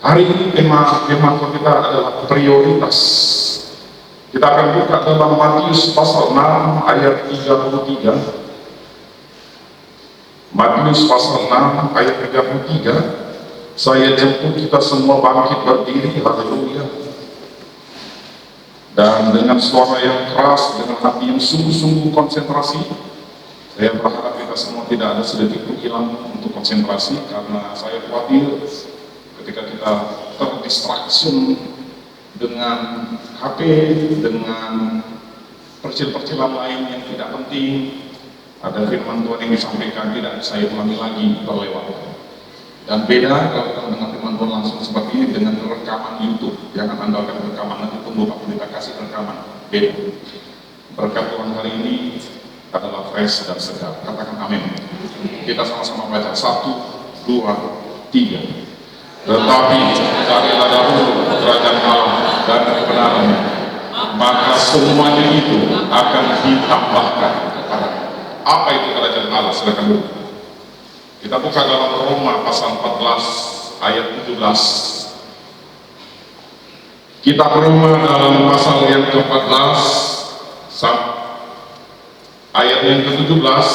Hari ini tema kita adalah prioritas. Kita akan buka dalam Matius pasal 6 ayat 33. Matius pasal 6 ayat 33. Saya jemput kita semua bangkit berdiri, haleluya. Dan dengan suara yang keras, dengan hati yang sungguh-sungguh konsentrasi, saya berharap kita semua tidak ada sedetik pun hilang untuk konsentrasi, karena saya khawatir ketika kita terdistraksi dengan HP, dengan percil-percilan lain yang tidak penting, ada firman Tuhan yang disampaikan tidak saya ulangi lagi terlewat. Dan beda kalau kita mendengar firman Tuhan langsung seperti ini dengan rekaman YouTube. Jangan andalkan rekaman, nanti tunggu Pak kita kasih rekaman. Beda. Berkat Tuhan hari ini adalah fresh dan segar. Katakan amin. Kita sama-sama baca 1, 2, 3. Tetapi carilah dahulu kerajaan Allah dan kebenarannya, maka semuanya itu akan ditambahkan. Apa itu kerajaan Allah? Silakan dulu. Kita buka dalam Roma pasal 14 ayat 17. Kitab Roma dalam pasal yang ke-14 ayat yang ke-17,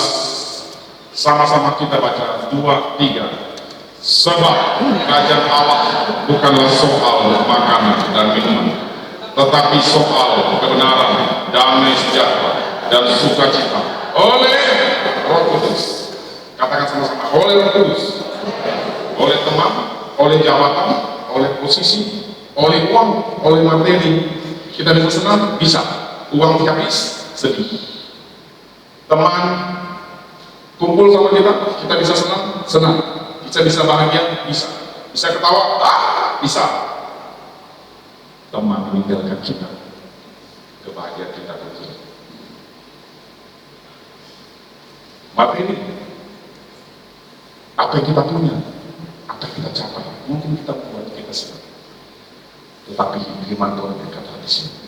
sama-sama kita baca 2, 3. Sebab kerajaan Allah bukanlah soal makanan dan minuman, tetapi soal kebenaran, damai sejahtera, dan sukacita oleh Roh Kudus. Katakan sama-sama, oleh Roh Kudus. Oleh teman, oleh jabatan, oleh posisi, oleh uang, oleh materi. Kita bisa senang, bisa. Uang habis, sedih. Teman kumpul sama kita bisa senang, senang. Bisa bahagia, bisa ketawa, bisa. Teman meninggalkan kita, kebahagiaan kita kecil. Materi, apa yang kita punya, apa yang kita capai, mungkin kita membuat kita senang. Tetapi firman Tuhan berkata di sini,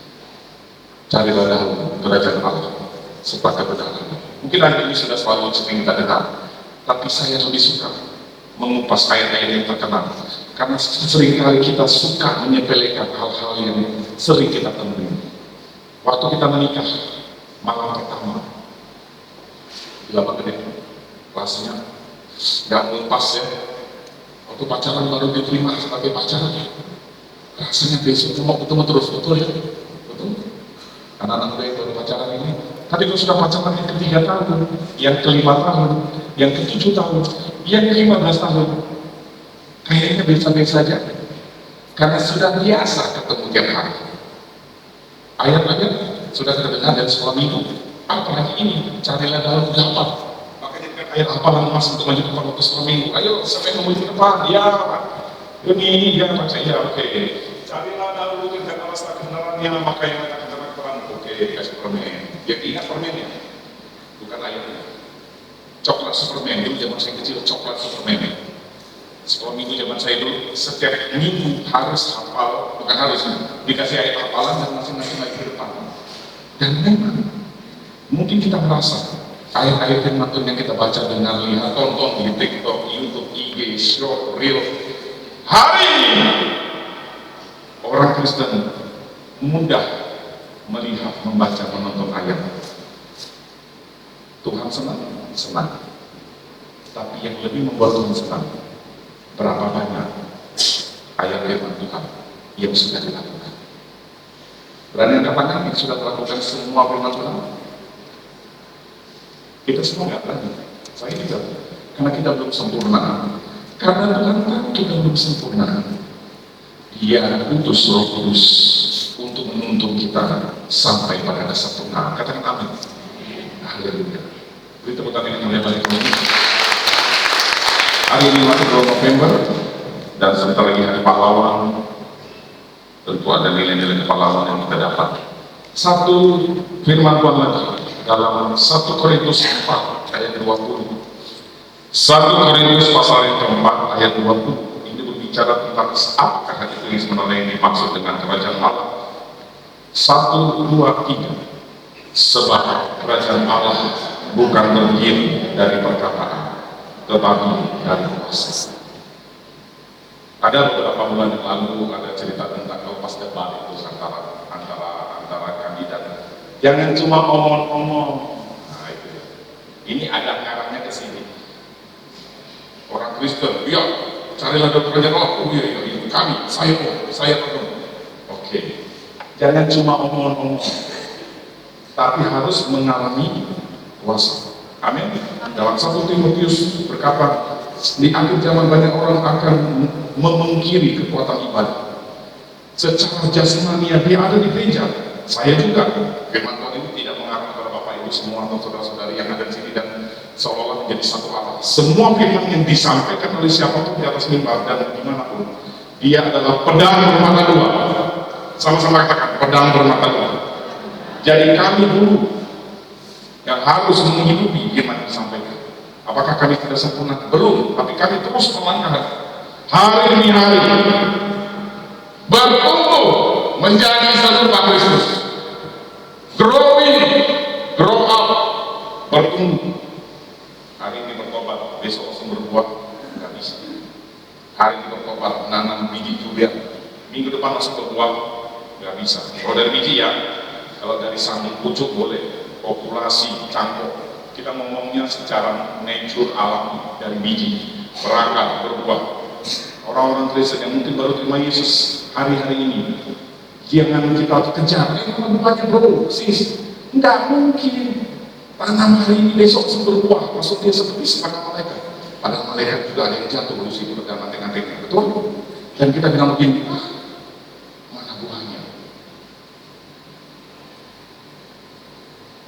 carilah dahulu kerajaan Allah serta kebenaran. Mungkin hari ini sudah selalu sering kita dengar, tapi saya lebih suka mengupas ayat-ayat yang terkenal, karena seringkali kita suka menyepelekan hal-hal yang sering kita temui. Waktu kita menikah, malam pertama, bila gede, rasanya nggak mengupas ya. Waktu pacaran baru diterima sebagai pacaran, rasanya besok mau ketemu terus, betul ya? Betul? Anak-anak muda yang baru pacaran ini, tapi kalau sudah pacaran yang ke-3 tahun, yang ke-5 tahun, yang ke-7 tahun, yang ke-15 tahun, kayaknya biasa-biasa saja, karena sudah biasa ketemu tiap hari. Ayat-ayat sudah terdengar dari sekolah minggu, apalagi ini, carilah dalam dapat. Makanya kan ayat hafalan Mas untuk maju ke waktu sekolah minggu. Ayo sampai ngomong ke depan, ya ini ya baca ya, oke. Carilah dahulu kerajaan Allah serta kebenarannya, maka yang akan terang. Oke, kasih permen. Yang ingat permennya, bukan ayatnya. Coklat Superman, dulu zaman saya kecil coklat Superman. Sekolah minggu zaman saya dulu setiap minggu harus hafal, bukan harus, dikasih ayat hafalan dan masing-masing lagi ke depan. Dan memang mungkin kita merasa ayat-ayat yang kita baca dengan lihat tonton di TikTok, YouTube, IG, Short, Reel. Hari ini orang Kristen mudah melihat, membaca, menonton ayat. Tuhan senang. Tapi yang lebih membuat Tuhan senang, berapa banyak ayat firman Tuhan yang sudah dilakukan. Berani katakan yang sudah melakukan semua firman Tuhan? Kita semua nggak berani. Saya juga, karena kita belum sempurna. Karena Tuhan tahu kita belum sempurna. Dia utus Roh Kudus untuk menuntun kita sampai pada kesempurnaan. Katakan amin. Haleluya. Beri tepuk tangan yang mulia bagi Tuhan. Hari ini masih 2 November dan sebentar lagi hari pahlawan. Tentu ada nilai-nilai kepahlawanan yang kita dapat. Satu firman Tuhan lagi dalam 1 Korintus 4 ayat 20. 1 Korintus pasal yang keempat ayat 20 ini berbicara tentang apakah ditulis mengenai ini maksud dengan kerajaan Allah. 1, 2, 3. Sebab kerajaan Allah bukan terdiri dari perkataan, tetapi dari kuasa. Ada beberapa bulan yang lalu ada cerita tentang lepas debat itu antara kandidat. Jangan cuma omong-omong. Nah, itu dia. Ini ada ngarahnya ke sini. Orang Kristen, ya carilah dokter jenderal. Oh iya, saya penuh. Oke. Jangan cuma omong-omong, tapi harus mengalami kuasa. Amin. Dalam 1 Timotius berkata, di akhir zaman banyak orang akan memungkiri kekuatan ibadah. Secara jasmani dia ada di gereja. Saya juga. Firman Tuhan itu tidak mengarah kepada Bapak Ibu semua atau saudara-saudari yang ada di sini dan seolah-olah menjadi satu arah. Semua firman yang disampaikan oleh siapapun di atas mimbar dan dimanapun, dia adalah pedang bermata dua. Sama-sama katakan, pedang bermata dua. Jadi kami dulu yang harus menghidupi firman yang disampaikan. Apakah kami tidak sempurna? Belum, tapi kami terus melangkah hari demi hari bertumbuh menjadi serupa Kristus, grow up, bertumbuh. Hari ini bertobat, besok langsung berbuah, nggak bisa. Hari ini bertobat, nanam biji durian, minggu depan langsung berbuah, nggak bisa. Kalau dari biji ya, kalau dari sambung pucuk boleh, populasi cangkok. Kita ngomongnya secara nature alami dari biji, berakar, berbuah. Orang-orang Kristen yang mungkin baru terima Yesus hari-hari ini, jangan kita kejar. Buahnya bro, sis, nggak mungkin. Tanam hari ini besok berbuah, maksudnya seperti sepakat malaikat. Padahal malaikat juga ada yang jatuh di situ dengan anting-antingnya, betul? Dan kita bilang begini, mana buahnya?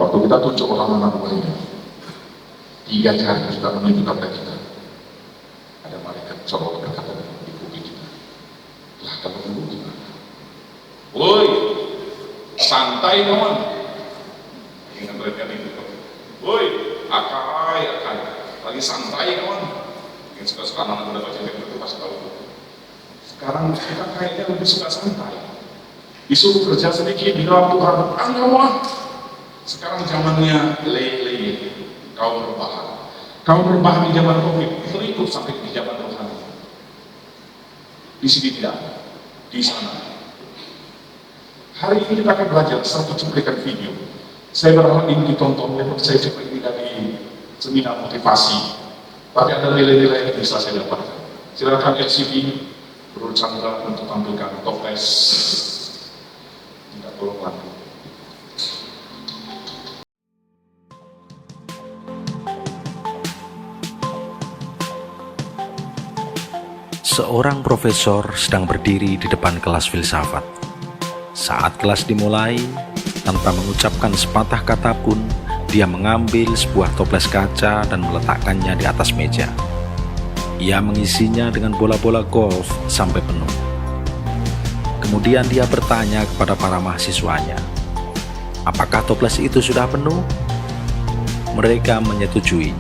Waktu kita tunjuk orang mana buahnya, 3 jari sudah menunjukkan kepada kita. Ada malaikat seolah berkata di kuping kita, lah kalau dulu gimana? Woi, santai kawan. Ingat mereka itu. Woi, akai, lagi santai kawan. Yang suka-suka anak muda baca itu pasti tahu. Sekarang kita kayaknya lebih suka santai. Disuruh kerja sedikit di dalam Tuhan, enggak. Sekarang zamannya lele. Kaum rebahan di zaman Covid itu ikut sampai di zaman rohani. Di sini tidak, di sana. Hari ini kita akan belajar satu cuplikan video. Saya berharap ini ditonton, saya coba ini dari seminar motivasi. Tapi ada nilai-nilai yang bisa saya dapatkan. Silakan LCD, Bro Chandra untuk tampilkan toples. Tidak tolong lagi. Seorang profesor sedang berdiri di depan kelas filsafat. Saat kelas dimulai, tanpa mengucapkan sepatah kata pun, dia mengambil sebuah toples kaca dan meletakkannya di atas meja. Ia mengisinya dengan bola-bola golf sampai penuh. Kemudian dia bertanya kepada para mahasiswanya, apakah toples itu sudah penuh? Mereka menyetujui.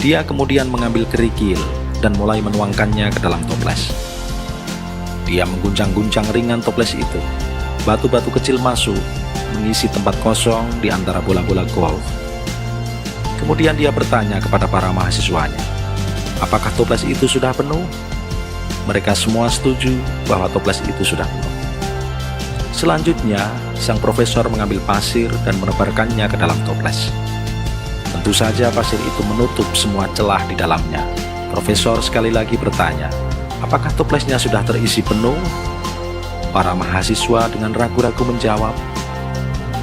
Dia kemudian mengambil kerikil dan mulai menuangkannya ke dalam toples. Dia mengguncang-guncang ringan toples itu. Batu-batu kecil masuk, mengisi tempat kosong di antara bola-bola golf. Kemudian dia bertanya kepada para mahasiswanya, apakah toples itu sudah penuh? Mereka semua setuju bahwa toples itu sudah penuh. Selanjutnya, sang profesor mengambil pasir dan menebarkannya ke dalam toples. Tentu saja pasir itu menutup semua celah di dalamnya. Profesor sekali lagi bertanya, apakah toplesnya sudah terisi penuh? Para mahasiswa dengan ragu-ragu menjawab,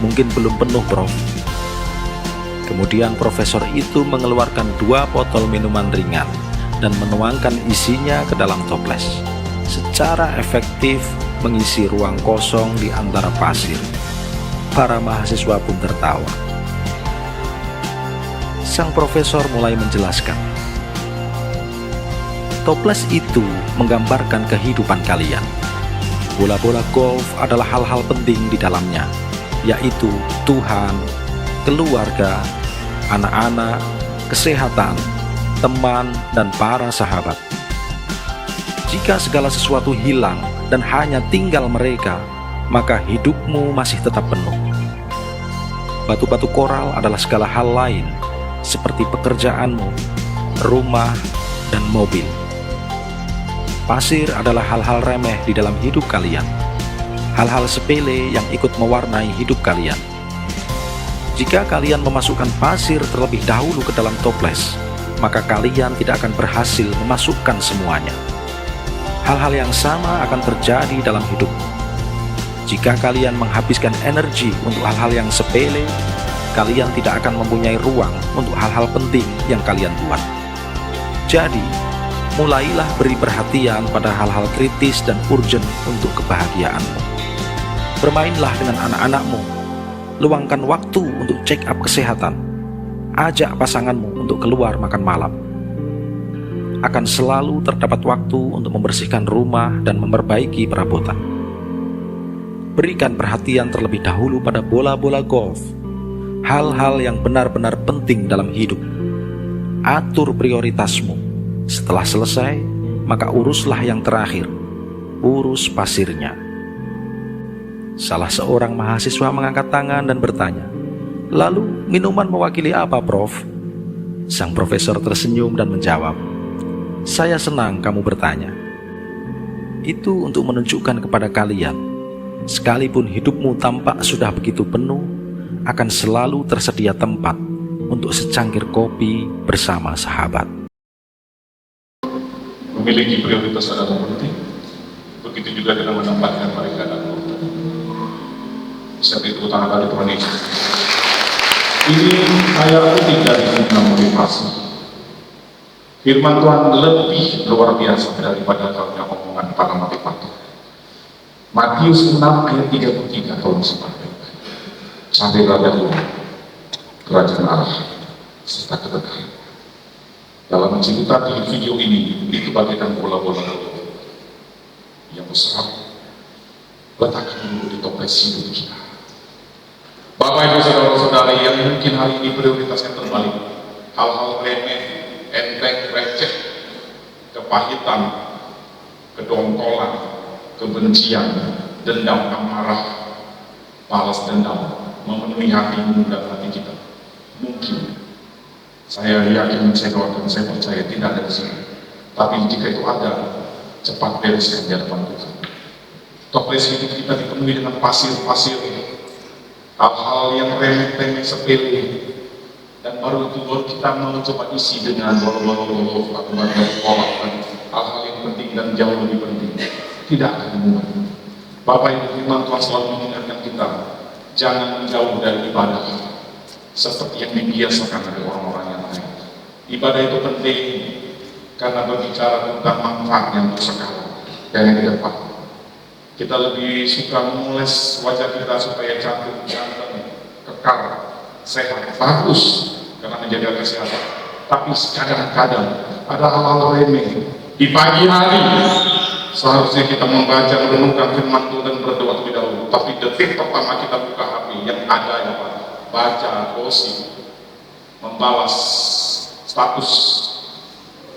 mungkin belum penuh, Prof. Kemudian profesor itu mengeluarkan 2 botol minuman ringan dan menuangkan isinya ke dalam toples. Secara efektif mengisi ruang kosong di antara pasir. Para mahasiswa pun tertawa. Sang profesor mulai menjelaskan, toples itu menggambarkan kehidupan kalian. Bola-bola golf adalah hal-hal penting di dalamnya, yaitu Tuhan, keluarga, anak-anak, kesehatan, teman, dan para sahabat. Jika segala sesuatu hilang dan hanya tinggal mereka, maka hidupmu masih tetap penuh. Batu-batu koral adalah segala hal lain, seperti pekerjaanmu, rumah, dan mobil. Pasir adalah hal-hal remeh di dalam hidup kalian. Hal-hal sepele yang ikut mewarnai hidup kalian. Jika kalian memasukkan pasir terlebih dahulu ke dalam toples, maka kalian tidak akan berhasil memasukkan semuanya. Hal-hal yang sama akan terjadi dalam hidup. Jika kalian menghabiskan energi untuk hal-hal yang sepele, kalian tidak akan mempunyai ruang untuk hal-hal penting yang kalian buat. Jadi, mulailah beri perhatian pada hal-hal kritis dan urgent untuk kebahagiaanmu. Bermainlah dengan anak-anakmu, luangkan waktu untuk check up kesehatan, ajak pasanganmu untuk keluar makan malam. Akan selalu terdapat waktu untuk membersihkan rumah dan memperbaiki perabotan. Berikan perhatian terlebih dahulu pada bola-bola golf, hal-hal yang benar-benar penting dalam hidup. Atur prioritasmu. Setelah selesai, maka uruslah yang terakhir, urus pasirnya. Salah seorang mahasiswa mengangkat tangan dan bertanya, "Lalu minuman mewakili apa, Prof?" Sang profesor tersenyum dan menjawab, "Saya senang kamu bertanya. Itu untuk menunjukkan kepada kalian, sekalipun hidupmu tampak sudah begitu penuh, akan selalu tersedia tempat untuk secangkir kopi bersama sahabat." Memiliki prioritas adalah penting. Begitu juga dengan menempatkan mereka dalam urutan. Saya beri tepuk tangan pada Tuhan Yesus. Ini saya kutip dari Firman Motivasi. Firman Tuhan lebih luar biasa daripada halnya omongan para motivator. Matius 6 ayat 33 tahun sebelumnya. Carilah dahulu kerajaan Allah serta kebenaran. Dalam cerita di video ini, itu bagian bola-bola yang besar, letakkan dulu di toples hidup kita. Bapak Ibu Saudara-saudari yang mungkin hari ini prioritasnya terbalik, hal-hal remeh, enteng, receh, kepahitan, kedongkolan, kebencian, dendam, amarah, balas dendam, memenuhi hatimu dan hati kita. Mungkin saya yakin, saya doakan, saya percaya tidak ada di sini. Tapi jika itu ada, cepat bereskan di hadapan Tuhan. Toples hidup kita dipenuhi dengan pasir-pasir, hal-hal yang remeh-temeh sepele, dan baru kita mau coba isi dengan bolo-bolo atau kolak dan hal-hal yang penting dan jauh lebih penting. Tidak akan dimuat. Bapak Ibu firman Tuhan selalu mengingatkan kita, jangan menjauh dari ibadah seperti yang dibiasakan oleh orang-orang yang lain. Ibadah itu penting karena berbicara tentang manfaat yang sekarang dan yang di depan. Kita lebih suka memoles wajah kita supaya cantik, ganteng, kekar, sehat, bagus karena menjaga kesehatan. Tapi kadang-kadang ada hal-hal remeh. Di pagi hari seharusnya kita membaca, merenungkan firman Tuhan dan berdoa terlebih dahulu. Tapi detik pertama kita buka HP yang ada yang baca, gosip, membalas status.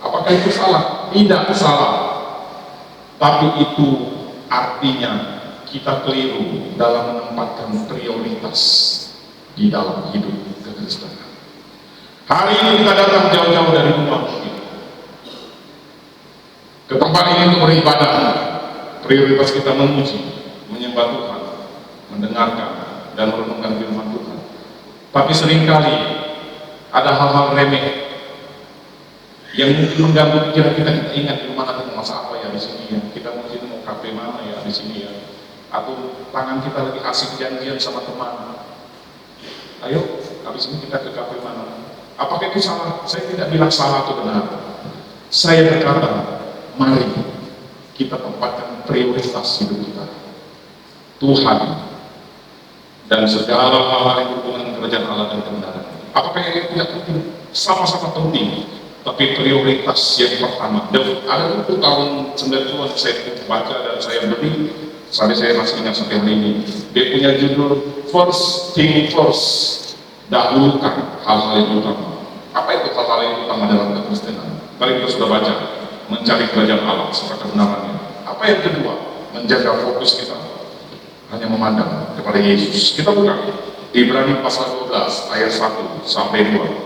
Apakah itu salah? Tidak salah. Tapi itu artinya kita keliru dalam menempatkan prioritas di dalam hidup kekristenan. Hari ini kita datang jauh-jauh dari rumah kita ke tempat ini untuk beribadah. Prioritas kita memuji, menyembah Tuhan, mendengarkan dan merenungkan firman Tuhan. Tapi seringkali ada hal-hal remeh yang mungkin mengganggu pikiran kita. Kita ingat di rumah nanti mau masak apa ya di sini ya, kita mungkin mau kafe mana ya di sini ya, atau tangan kita lagi asik janjian sama teman, ayo habis ini kita ke kafe mana. Apakah itu salah? Saya tidak bilang salah atau benar. Saya berkata, mari kita tempatkan prioritas hidup kita, Tuhan dan segala hal-hal yang berhubungan dengan kerajaan Allah dan kebenaran. Apakah yang tidak penting? Sama-sama penting. Tapi prioritas yang pertama, ada buku tahun 90-an saya baca dan saya beli, sampai saya masih ingat sampai hari ini. Dia punya judul First Thing First, dahulukan hal-hal yang utama. Apa itu hal-hal yang utama dalam kekristenan? Tadi kita sudah baca, mencari kerajaan Allah serta kebenarannya. Apa yang kedua? Menjaga fokus kita hanya memandang kepada Yesus. Kita buka Ibrani pasal 12 ayat 1 sampai 2.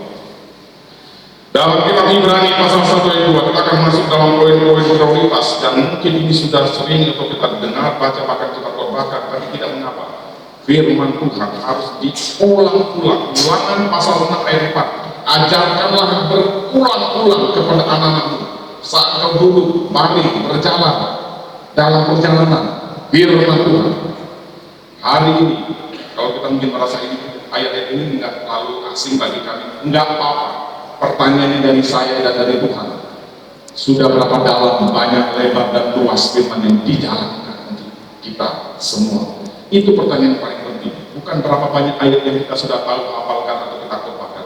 Dalam kitab Ibrani pasal 1 ayat 2 kita akan masuk dalam poin-poin prioritas dan mungkin ini sudah sering atau kita dengar, baca, bahkan kita khotbahkan, tapi tidak mengapa. Firman Tuhan harus diulang-ulang. Ulangan pasal 6 ayat 4. Ajarkanlah berulang-ulang kepada anak-anakmu saat kau duduk, balik, berjalan dalam perjalanan firman Tuhan. Hari ini, kalau kita mungkin merasa ini ayat-ayat ini nggak terlalu asing bagi kami, nggak apa-apa. Pertanyaannya dari saya dan dari Tuhan, sudah berapa dalam, banyak, lebar, dan luas firman yang dijalankan untuk kita semua? Itu pertanyaan yang paling penting. Bukan berapa banyak ayat yang kita sudah tahu, hafalkan, atau kita khotbahkan.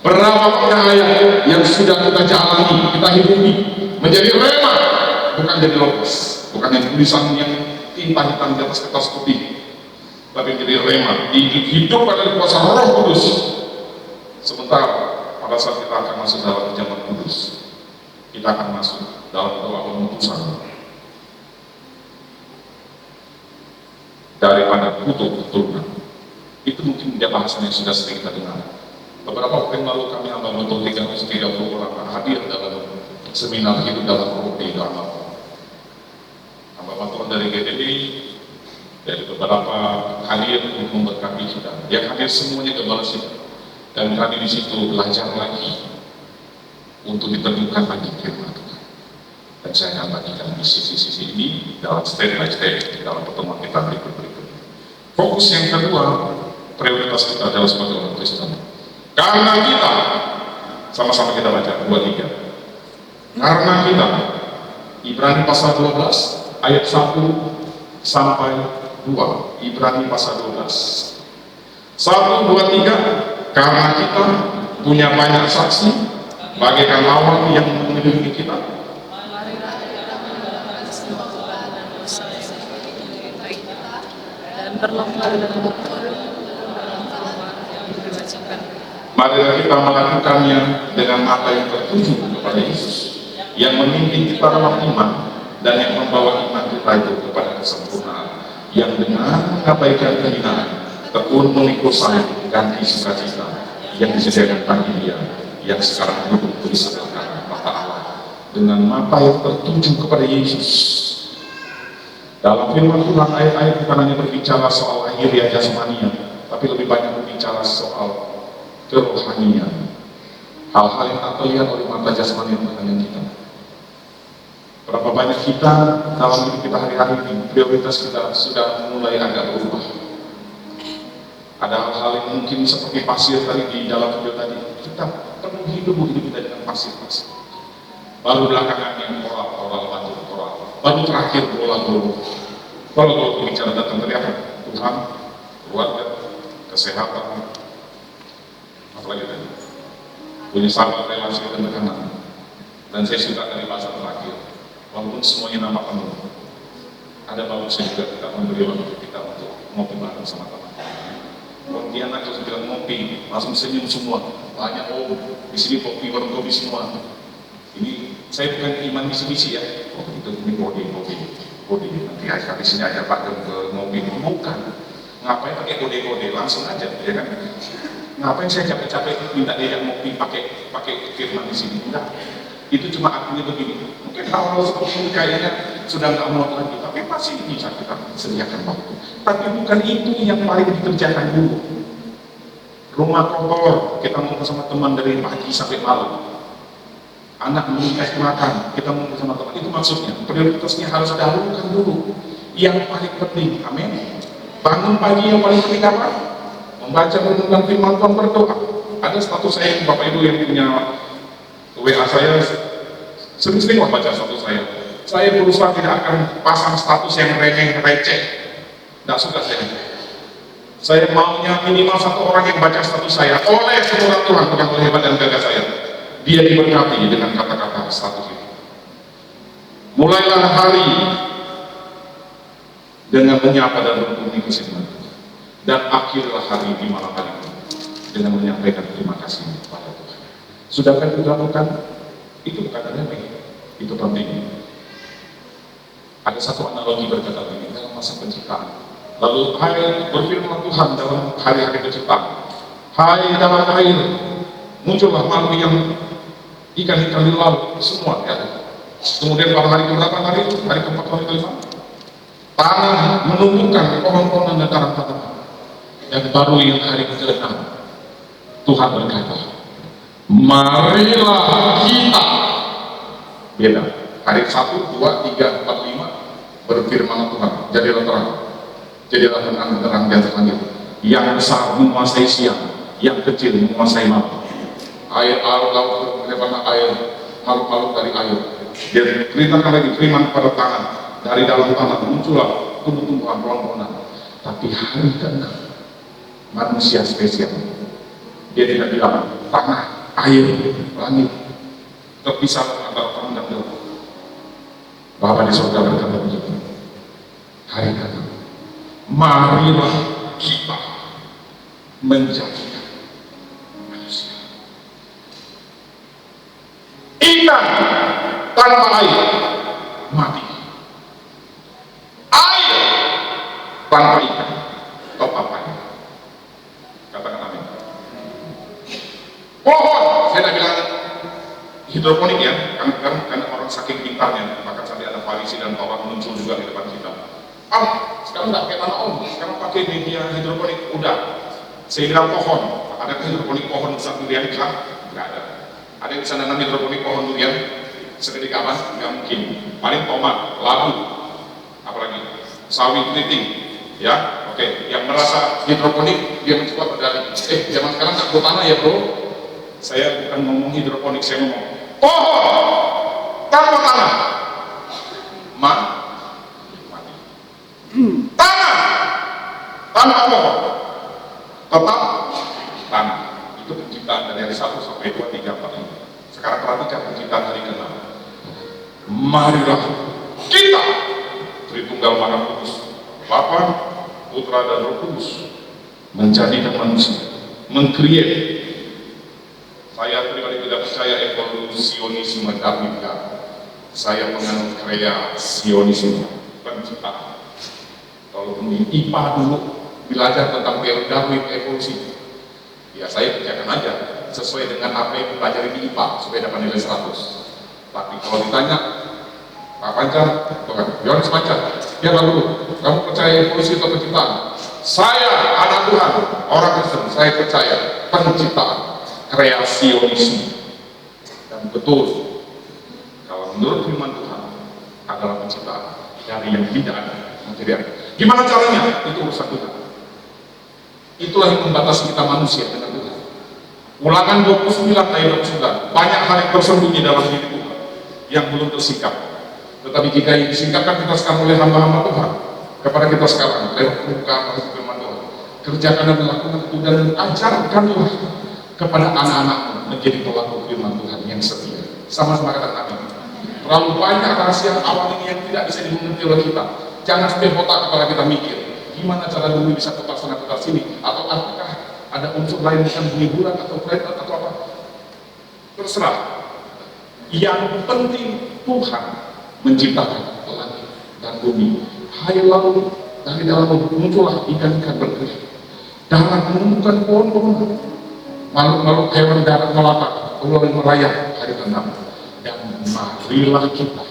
Berapa banyak ayat yang sudah kita jalani, kita hidupi, menjadi rema, bukan jadi logos, bukan yang tulisan yang tinta hitam di atas kertas putih, tapi menjadi rema, hidup pada kuasa Roh Kudus. Sementara pada saat kita akan masuk dalam zaman kudus, kita akan masuk dalam doa pemutusan daripada kutub keturunan. Itu mungkin menjadi bahasan yang sudah sering kita dengar. Beberapa waktu yang lalu kami ambil untuk 330 orang hadir dalam seminar hidup dalam roh di Dharma. Ambil bantuan dari GTD, dari beberapa hadir untuk memberkati kita. Yang hadir semuanya gembala sih. Dan kami di situ belajar lagi untuk diterjunkan lagi firman Tuhan. Dan saya akan bagikan di sisi-sisi ini dalam step by step dalam pertemuan kita berikut-berikut. Fokus yang kedua, prioritas kita adalah sebagai orang Kristen. Karena kita, sama-sama kita baca 2-3. Karena kita, Ibrani pasal 12 ayat 1 sampai 2. Ibrani pasal 12 1, 2, 3. Karena kita punya banyak saksi bagaikan lawan yang mengelilingi kita, dan berlomba dalam marilah kita melakukannya dengan mata yang tertuju kepada Yesus yang memimpin kita dalam iman dan yang membawa iman kita itu kepada kesempurnaan, yang dengan mengabaikan kehinaan tekun mengikut salib ganti sukacita yang disediakan bagi Dia yang sekarang duduk di sebelah kanan mata Allah, dengan mata yang tertuju kepada Yesus. Dalam firman Tuhan, ayat-ayat bukan hanya berbicara soal lahiriah jasmania, tapi lebih banyak berbicara soal kerohanian, hal-hal yang tak terlihat oleh mata jasmani yang terhadap kita. Berapa banyak kita dalam hidup kita hari-hari ini, prioritas kita sudah mulai agak berubah. Ada hal-hal yang mungkin seperti pasir tadi di dalam video tadi, kita penuh hidup kita dengan pasir-pasir. Baru belakangan yang koral, baru terakhir bola-bola. Kalau bicara datang dari apa? Tuhan, keluarga, kesehatan, apalagi tadi, punya sahabat, relasi, dan tekanan. Dan saya suka dari bahasa terakhir, walaupun semuanya nama penuh, ada bagusnya juga kita memberi waktu kita untuk ngopi bareng sama teman. Pontianak kalau bilang ngopi, langsung senyum semua. Banyak di sini kopi, warung kopi semua. Ini saya bukan iman misi-misi ya. Oh itu ini kopi. Nanti habis ini aja pakai ke ngopi. Bukan. Ngapain pakai kode-kode? Langsung aja, ya kan? Ngapain saya capek-capek minta dia ngopi pakai firman di sini? Enggak. Itu cuma artinya begini. Mungkin hal-hal seperti ini kayaknya sudah nggak muat lagi, tapi masih bisa kita sediakan waktu. Tapi bukan itu yang paling dikerjakan dulu. Rumah kotor, kita mau bersama teman dari pagi sampai malam. Anak belum kasih makan, kita mau bersama teman. Itu maksudnya, prioritasnya harus dahulukan dulu. Yang paling penting, amin. Bangun pagi yang paling penting apa? Membaca merenungkan firman Tuhan, berdoa. Ada status saya, Bapak Ibu yang punya WA saya, sering-sering baca status saya. Saya berusaha tidak akan pasang status yang receh. Tidak suka saya. Saya maunya minimal satu orang yang baca status saya oleh semua Tuhan, bukan oleh hebat dan gagah saya. Dia diberkati dengan kata-kata status itu. Mulailah hari dengan menyapa dan berpuji firman Tuhan, dan akhirlah hari di malam hari dengan menyampaikan terima kasih kepada Tuhan. Sudahkah kita lakukan? Itu bukan remeh, itu penting. Ada satu analogi berkata begini, dalam masa penciptaan. Lalu hai berfirman Tuhan dalam hari-hari penciptaan. Hai dalam air, muncullah makhluk yang ikan-ikan di laut, semua ya. Kemudian pada hari keberapa hari itu? Hari keempat, hari kelima, tanah menumbuhkan pohon-pohon dan karang-karang. Dan baru yang hari ke-6, Tuhan berkata, marilah kita. Beda. Hari 1, 2, 3, 4, 5 berfirman Tuhan, jadilah terang. Jadilah terang di atas langit. Yang besar menguasai siang, yang kecil menguasai malam. Air laut bagaimana air, makhluk-makhluk dari air. Dia ceritakan lagi firman pada tangan, dari dalam tanah muncullah tumbuh-tumbuhan, pohon-pohonan. Tapi hari ke-6, manusia spesial. Dia tidak bilang tanah, air, langit terpisah antara terang dan gelap. Bapa di surga berkata begitu. Hari ke-6, marilah kita menjadikan manusia. Ikan tanpa air mati. Air tanpa ikan top apa? Katakan amin. Pohon, saya tidak bilang hidroponik ya, karena orang saking pintarnya, maka sampai ada Farisi dan Taurat muncul juga di depan kita. Sekarang nggak pakai tanah om, sekarang pakai media hidroponik. Udah, saya bilang pohon. Ada hidroponik pohon besar durian kan? Nggak ada. Ada yang bisa nanam hidroponik pohon durian segede kapan? Nggak mungkin. Paling tomat, labu, apalagi sawi keriting, ya. Oke, yang merasa hidroponik dia mencoba berdalih. Zaman sekarang nggak perlu tanah ya bro. Saya bukan ngomong hidroponik, saya ngomong pohon tanpa tanah mati. Tanah tanpa pohon tetap tanah. Itu penciptaan dari hari 1 sampai 2, 3, 4, 5. Sekarang perhatikan penciptaan hari ke-6. Marilah kita Tritunggal Maha Kudus, Bapa, Putra dan Roh Kudus, menjadikan manusia, mengcreate. Saya pribadi tidak percaya evolusionisme Darwin. Saya menganut kreasionisme, penciptaan. Kalau di IPA dulu belajar tentang teori Darwin evolusi, ya saya kerjakan aja sesuai dengan apa yang dipelajari di IPA supaya dapat nilai 100. Tapi kalau ditanya Pak Pancar, Yohanes Pancar, ya lalu kamu percaya evolusi atau penciptaan? Saya anak Tuhan, orang Kristen, saya percaya penciptaan, kreasionisme. Dan betul, kalau menurut firman Tuhan adalah penciptaan dari yang tidak ada menjadi ada. Gimana caranya? Itu urusan Tuhan. Itulah yang membatasi kita manusia dengan Tuhan. Ulangan 29 ayat 29, banyak hal yang tersembunyi dalam diri Tuhan yang belum tersingkap. Tetapi jika yang disingkapkan kita sekarang oleh hamba-hamba Tuhan kepada kita sekarang lewat pembukaan firman Tuhan, kerjakan dan melakukan itu dan ajarkanlah kepada anak-anak menjadi pelaku firman Tuhan yang setia. Sama-sama kata amin. Terlalu banyak rahasia awal ini yang tidak bisa dimengerti oleh kita. Jangan sampai otak kepala kita mikir gimana cara bumi bisa putar sana putar sini, atau apakah ada unsur lain bukan hiburan atau planet atau apa. Terserah. Yang penting Tuhan menciptakan langit dan bumi. Hai laut, dari dalam muncullah ikan-ikan bergerak. Darat menumbuhkan pohon-pohon. Makhluk-makhluk hewan darat melata, ular merayap hari ke-6. Dan marilah kita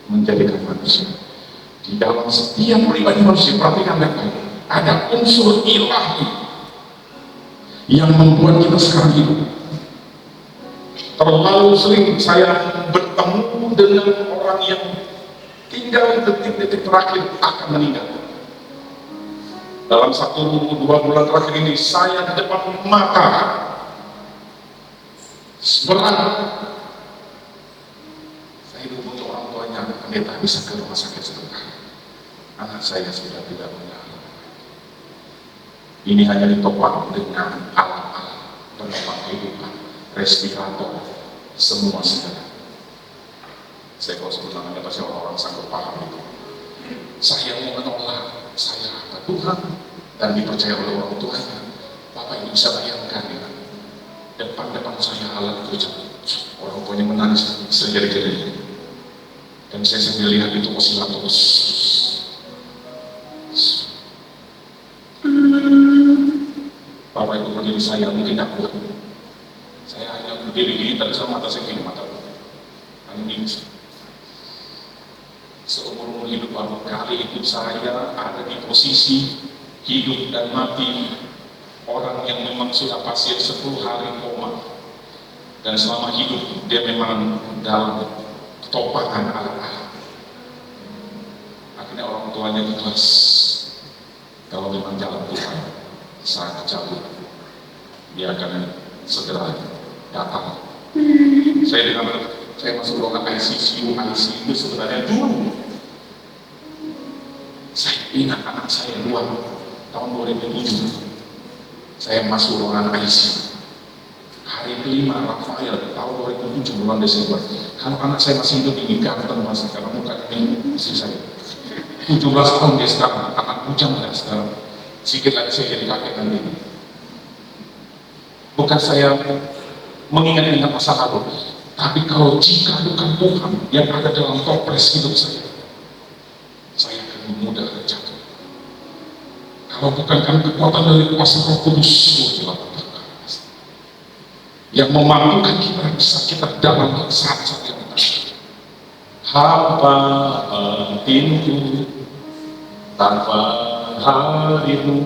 menjadikan manusia. Di dalam setiap pribadi manusia, perhatikan baik-baik, ada unsur ilahi yang membuat kita sekarang hidup. Terlalu sering saya bertemu dengan orang yang tinggal detik-detik terakhir akan meninggal. Dalam 1-2 bulan terakhir ini saya di depan mata berat. Saya hubungi orang tuanya, pendeta bisa ke rumah sakit sebentar. Anak saya sudah tidak punya. Ini hanya ditopang dengan alat-alat penopang kehidupan, respirator, semua segala. Saya kalau sebenarnya pasti orang-orang sanggup paham itu. Saya mau menolak, saya hamba Tuhan dan dipercaya oleh orang Tuhan. Bapak ini bisa bayangkan ya, depan saya alat kerja, orang tuanya menangis sejari-jari, dan saya sambil lihat itu osilator. Bapak itu berdiri saya mungkin tidak kuat. Saya hanya berdiri gini, tadi sama mata saya gini, mata anjing. Seumur hidup baru kali itu saya ada di posisi hidup dan mati orang yang memang sudah pasien 10 hari koma, dan selama hidup dia memang dalam topakan alat-alat. Akhirnya orang tuanya ikhlas, kalau memang jalan Tuhan saat cabut dia akan segera datang. Saya masuk ruangan ICU itu sebenarnya dulu saya ingat anak saya tahun 2007 saya masuk ruangan ICU hari kelima Rafael tahun 2007 bulan Desember. Kalau anak saya masih hidup ini ganteng masih, karena mukanya ini istri saya 17 tahun dia sekarang, anak bujang ya sekarang, sedikit lagi saya jadi kakek nanti. Bukan saya mengingat-ingat masa lalu, tapi kalau jika bukan Tuhan yang ada dalam toples hidup saya akan mudah jatuh. Kalau bukan kan kekuatan dari kuasa Roh Kudus yang memampukan kita, bisa kita dalam saat-saat yang kita hamba hatiku tanpa harimu.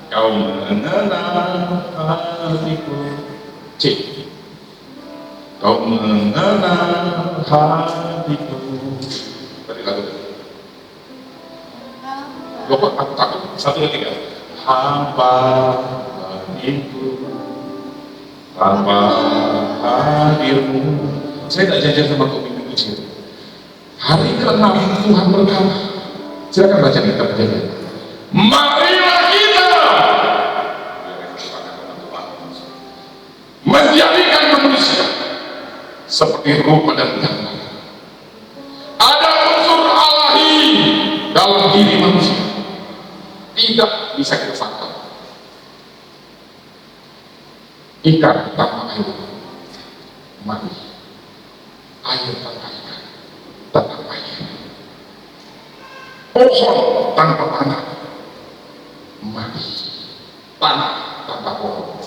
Kau mengenal hatiku, kau mengenal hatiku. Tadi lagu lupa, aku takut. 1, 2, 3. Hamba hatiku tanpa hadirmu. Saya tidak janjian sama Tommy Minggu. Hari ke-6 Tuhan berkata, silakan baca kita baca. Marilah kita menjadikan manusia seperti rupa dan gambar. Ada unsur Allahi dalam diri manusia, tidak bisa kita sangkal. Ikan tanpa air mati, air tanpa ikan tetap air. Pohon tanpa tanah mati, tanah tanpa pohon.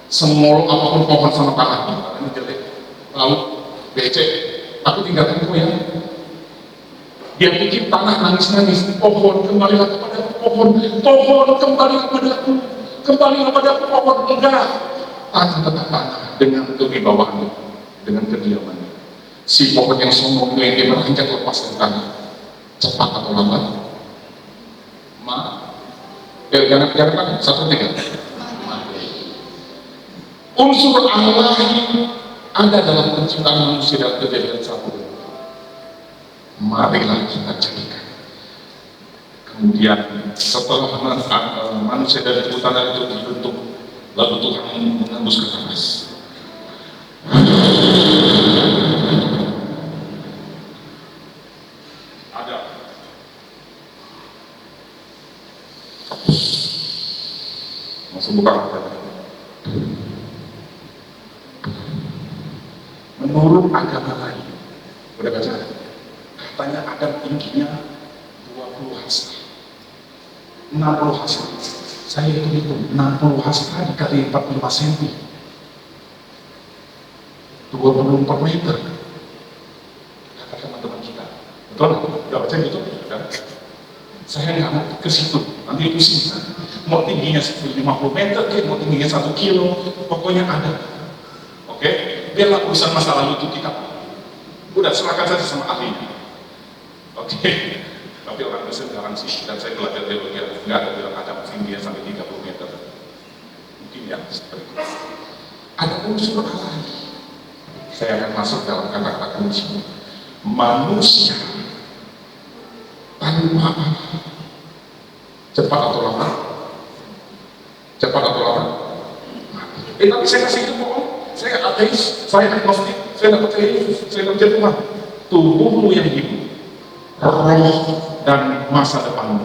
Semua apapun pohon sama tanah ini jelek, lalu becek, aku tinggalkan kau ya. Dia pikir tanah nangis-nangis, pohon kembalilah kepadaku, pohon kembali kepadaku, pohon enggak. Tanah tetap tanah dengan kewibawaannya, dengan kediamannya. Si pohon yang sombong yang dia beranjak lepas dari tanah, cepat atau lambat jangan 1, 3 unsur Allah ada dalam penciptaan manusia dalam Kejadian 1. Marilah kita jadikan. Kemudian setelah manusia dari hutan itu dibentuk, lalu Tuhan menembus ke atas. Ada masuk buka mata. Menurut agama lain, udah baca? Katanya Adam tingginya 20 hasta, 60 hasta. Saya hitung 60 hasta dikali 45 cm, 24 meter. Kata teman-teman kita, betul? Udah baca gitu? Udah. Saya nggak mau ke situ, nanti pusing. Mau tingginya 50 meter, mau tingginya 1 kilo, pokoknya ada. Oke? Biarlah urusan masa lalu itu kita udah serahkan saja sama ahlinya. Oke? Tapi orang Kristen garansi, dan saya belajar teologi, nggak ada bilang ada tingginya sampai 30 meter. Mungkin ya seperti itu. Ada unsur Allah. Saya akan masuk dalam kata-kata kunci. Manusia tanpa Allah. Cepat atau lambat? Cepat atau lambat? Tapi saya kasih itu bohong. Saya nggak ateis, saya agnostik, saya nggak percaya Yesus, saya nggak percaya Tuhan. Tubuhmu yang hidup, roh dan masa depanmu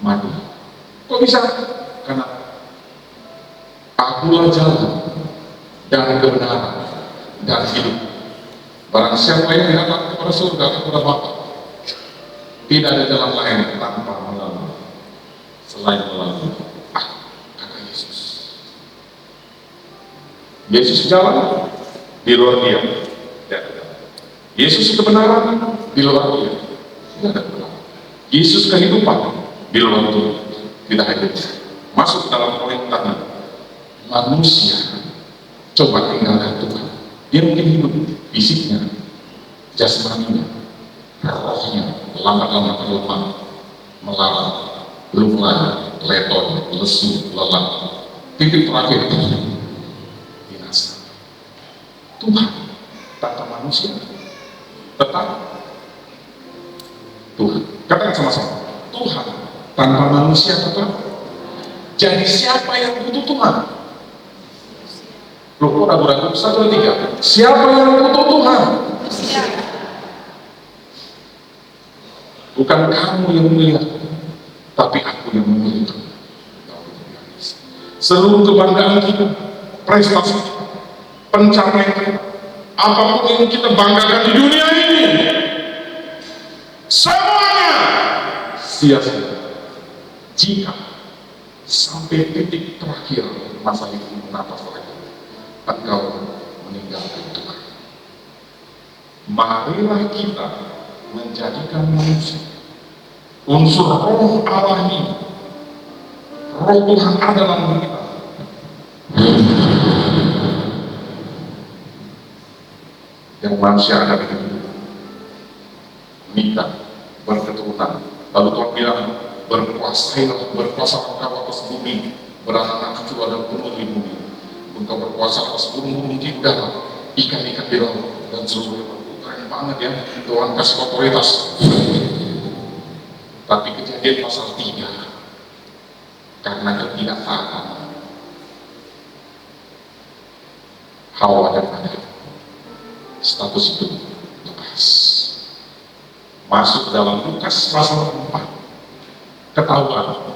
mati. Kok bisa? Karena akulah jalan dan kebenaran dan hidup. Barang siapa yang datang kepada surga, kepada Bapa, tidak ada jalan lain tanpa melalui selain melalui kata Yesus. Yesus jalan, di luar dia tidak ada. Yesus kebenaran, di luar dia tidak ada kebenaran. Yesus kehidupan, di luar dia tidak ada. Masuk dalam pemerintahan manusia, coba tinggalkan Tuhan. Dia mungkin hidup fisiknya, jasmaninya, rohnya lambat-lambat lemah, melarat, belum lagi leton, lesu, lelah. Titik terakhir itu binasa. Tuhan tanpa manusia tetap Tuhan. Katakan sama-sama, Tuhan tanpa manusia tetap. Jadi siapa yang butuh Tuhan? Loh, kok ragu-ragu? 1, 2, 3. Siapa yang butuh Tuhan? Bukan kamu yang memilih aku, tapi aku yang memilih kamu. Seluruh kebanggaan kita, prestasi kita, pencapaian kita, apapun yang kita banggakan di dunia ini, semuanya sia-sia jika sampai titik terakhir masa itu menapas lagi engkau meninggalkan Tuhan. Marilah kita menjadikan manusia unsur roh Allah ini, roh Tuhan ada dalam diri kita. Yang manusia ada di diri nikah, berketurunan, lalu Tuhan bilang berkuasailah, berkuasa engkau atas bumi, beranak cucu ada penuh di bumi, engkau berkuasa atas burung-burung di udara, ikan-ikan di laut, dan seluruh keren banget ya, Tuhan kasih otoritas. Tapi Kejadian pasal 3, karena ketidaktaatan Hawa dan Adam, status itu lepas. Masuk dalam Lukas pasal 4, ketahuan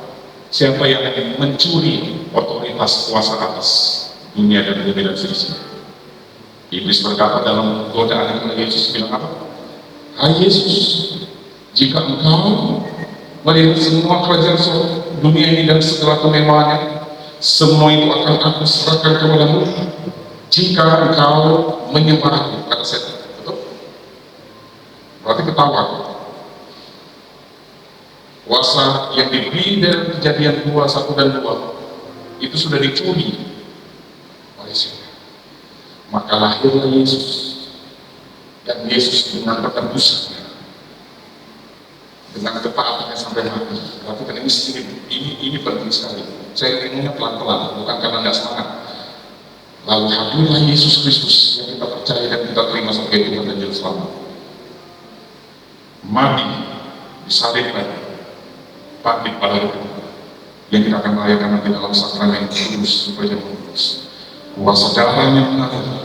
siapa yang ingin mencuri otoritas kuasa atas dunia dan bumi dan seisinya. Iblis berkata dalam godaan kepada Yesus, bilang apa? Hai Yesus, jika engkau melihat semua kerajaan dunia ini dan segala kemewahannya, semua itu akan aku serahkan kepadamu jika engkau menyembah aku, kata setan. Betul? Berarti ketahuan kuasa yang diberi dari Kejadian 2, 1 dan 2 itu sudah dicuri oleh setan. Maka lahirlah Yesus, dan Yesus dengan penebusannya, dengan ketaatannya sampai mati. Berarti kan ini penting sekali. Saya ngomongnya pelan-pelan, bukan karena nggak semangat. Lalu hadirlah Yesus Kristus yang kita percaya dan kita terima sebagai Tuhan dan Juru Selamat. Mati, disalibkan, bangkit pada hari kedua, yang kita akan merayakan nanti dalam sakramen kudus, supaya kudus. Kuasa darahnya mengalir,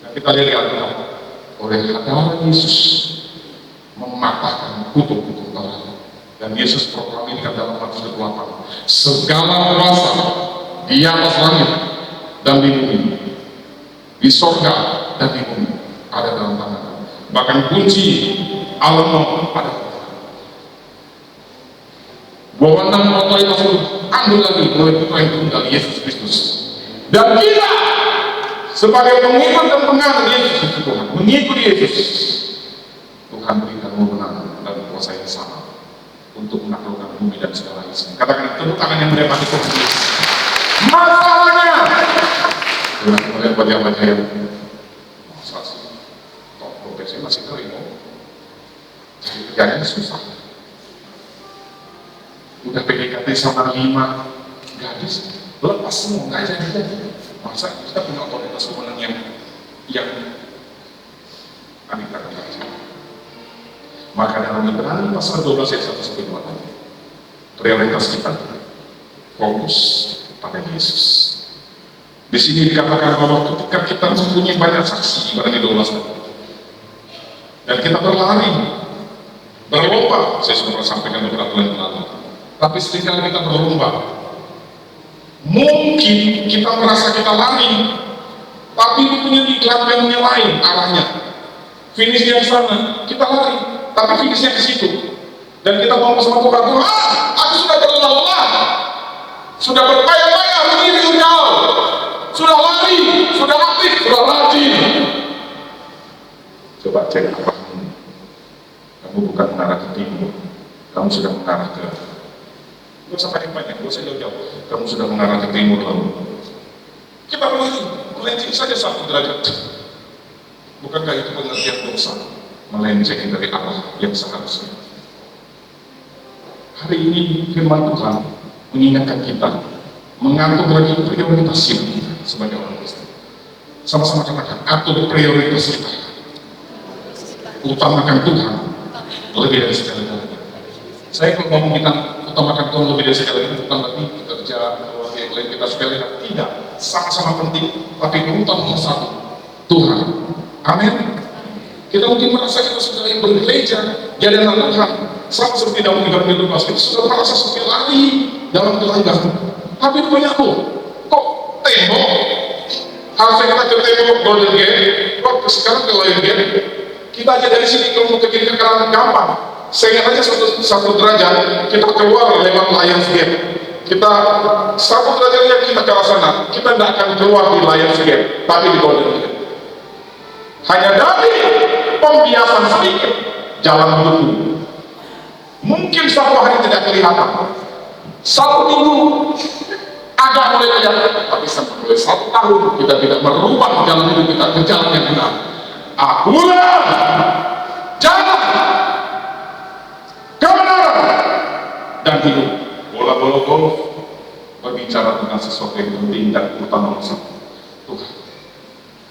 dan kita lihat di Alkitab, oleh darah Yesus mematahkan kutub-kutub barat, dan Yesus proklamirkan dalam Matius 28, segala kuasa di atas langit dan di bumi, di sorga dan di bumi ada dalam tangan. Bahkan kunci alam maut ada. Wewenang otoritas itu ambil lagi oleh Putra yang tunggal Yesus Kristus. Dan kita sebagai pengikut dan penganut Yesus Tuhan, mengikuti Yesus, Tuhan berikan wewenang dan kuasa yang sama untuk menaklukkan bumi dan segala isinya. Katakan tepuk tangan yang menikmati Tuhan. Masalahnya dengan wajah-wajah yang masa sih top profesi masih kering, jadi kerjanya susah. Udah PDKT sama 5 gadis, lepas semua, nggak jadi. Masa kita punya otoritas wewenang yang kita katakan. Maka dalam Ibrani pasal 12 ayat 1-2 tadi, prioritas kita fokus pada Yesus. Di sini dikatakan bahwa ketika kita mempunyai banyak saksi, Ibrani 12 dan kita berlari, berlomba, saya sudah pernah sampaikan beberapa bulan lalu. Tapi seringkali kita berlomba. Mungkin kita merasa kita lari, tapi punya iklan yang lain arahnya. Finishnya di sana, kita lari, tapi finishnya ke situ. Dan kita ngomong sama Tuhan, aku sudah berlari. sudah lelah, sudah berpayah-payah berdiri engkau, sudah lari, sudah aktif, sudah rajin. Coba cek arahmu. Kamu bukan mengarah ke timur, kamu sudah mengarah ke, gak usah banyak-banyak, gak usah jauh-jauh, kamu sudah mengarah ke timur lalu. Kita melenceng saja 1 derajat. Bukankah itu pengertian dosa? Melenceng dari arah yang seharusnya. Hari ini firman Tuhan mengingatkan kita, mengatur lagi prioritas hidup kita sebagai orang Kristen. Sama-sama katakan, atur prioritas kita. Utamakan Tuhan lebih dari segala-galanya. Saya kalau ngomong kita utamakan Tuhan lebih dari segala-galanya, bukan berarti kerja, keluarga yang lain kita sepelekan. Tidak, sama-sama penting, tapi urutan nomor 1, Tuhan. Amin. Kita mungkin merasa kita sudah yang bergereja, jadi anak Tuhan, sama seperti dalam hidup Lukas, kita sudah merasa seperti lari dalam kelahiran. Tapi punya aku, kok tembok? Harusnya kita ke tembok Golden Gate, kok sekarang ke Lion Gate? Kita aja dari sini kalau mau ke kiri ke kanan gampang. Saya ingat aja satu derajat, kita keluar lewat Lions Gate. Kita 1 derajatnya kita ke arah sana, kita tidak akan keluar di Lions Gate, tapi di Golden Gate. Hanya dari pembiasan sedikit jalan hidupmu. Mungkin 1 hari tidak kelihatan, 1 minggu agak mulai kelihatan, tapi sampai 1 tahun kita tidak merubah jalan hidup kita ke jalan yang benar. Akulah jalan, kebenaran, dan hidup. Bola-bola golf berbicara tentang sesuatu yang penting dan utama nomor 1, Tuhan.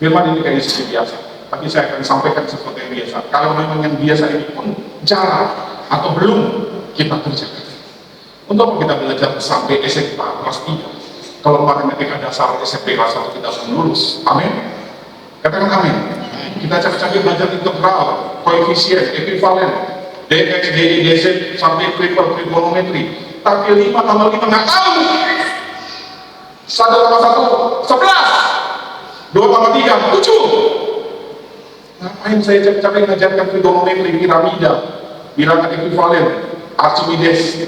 Firman ini kayaknya seperti biasa, tapi saya akan sampaikan sesuatu yang biasa. Kalau memang yang biasa ini pun jarang atau belum kita kerjakan. Untuk apa kita belajar sampai SMP kelas 3? Kalau matematika dasar SMP kelas 1 kita belum lulus. Amin. Katakan amin. Kita capek-capek belajar integral, koefisien, ekuivalen, dx, dy, dz sampai trigonometri. Tapi 5 tambah 5 nggak tahu. 1 tambah 1 11, 2 tambah 3 7. Ngapain saya capek-capek mengajarkan trigonometri, piramida, bilangan ekuivalen, Archimedes,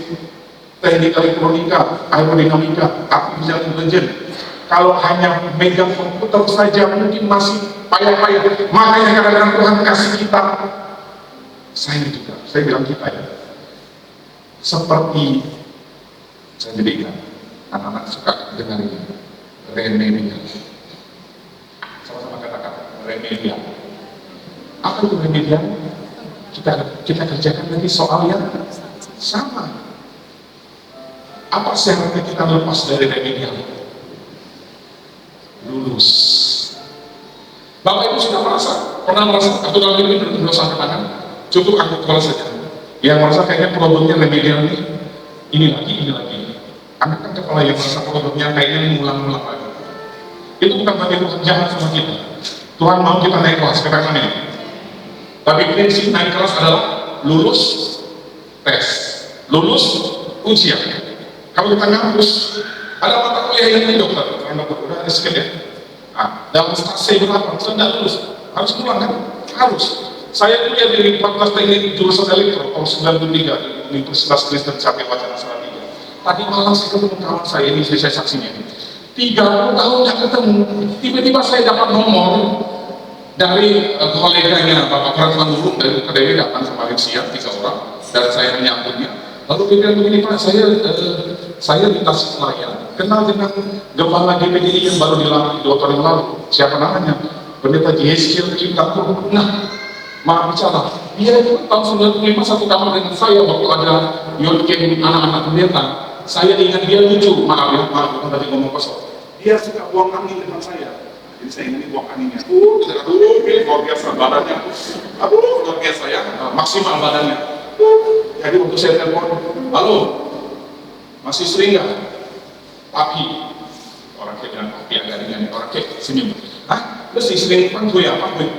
teknik elektronika, aerodinamika, artificial intelligence? Kalau hanya megang komputer saja mungkin masih payah-payah. Makanya kadang-kadang Tuhan kasih kita, saya juga, saya bilang kita ya, seperti saya jadi ingat, anak-anak suka dengar ini, remedial. Sama-sama katakan remedial. Apa itu remedial? Kita kerjakan lagi soal yang sama. Apa syaratnya kita lepas dari remedial? Lulus. Bapak Ibu sudah pernah merasa atau dalam ini berdosa angkat tangan? Cukup angkat kepala saja. Yang merasa kayaknya problemnya remedial ini lagi. Angkatkan kepala yang merasa problemnya kayaknya ngulang-ngulang lagi. Itu bukan berarti Tuhan jahat sama kita. Tuhan mau kita naik kelas, katakan ini. Tapi prinsip naik kelas adalah lulus tes, lulus ujian. Kalau kita ngampus, ada mata kuliah yang ini dokter, udah ada skill ya. Nah, dalam stase berapa? Saya tidak lulus, harus pulang kan? Harus. Saya kuliah di Fakultas Teknik jurusan Elektro tahun 93 di Universitas Kristen Capil Wacana Salatiga. Tadi malam saya ketemu kawan saya ini, saya saksinya. 30 tahun nggak ketemu, tiba-tiba saya dapat nomor dari koleganya Bapak Frans Manurung dari UKDW datang kemarin siang 3 orang dan saya menyambutnya. Lalu dia bilang begini, Pak, saya di Tasikmalaya kenal dengan Gembala GPDI yang baru dilantik 2 tahun yang lalu. Siapa namanya? Pendeta Yeskel Ciptaku. Nah, maaf bicara, dia itu tahun 95 satu kamar dengan saya waktu ada Yonken anak-anak pendeta. Saya ingat dia lucu, maaf bukan tadi ngomong kosong. Dia suka buang angin depan saya. Jadi saya ini buang anginnya. Luar biasa badannya. Luar biasa ya, maksimal badannya. Jadi waktu saya telepon, halo, masih sering nggak? Papi, orang kayak bilang papi agak ringan, orang kayak senyum. Hah? Masih sering panggil ya, panggil.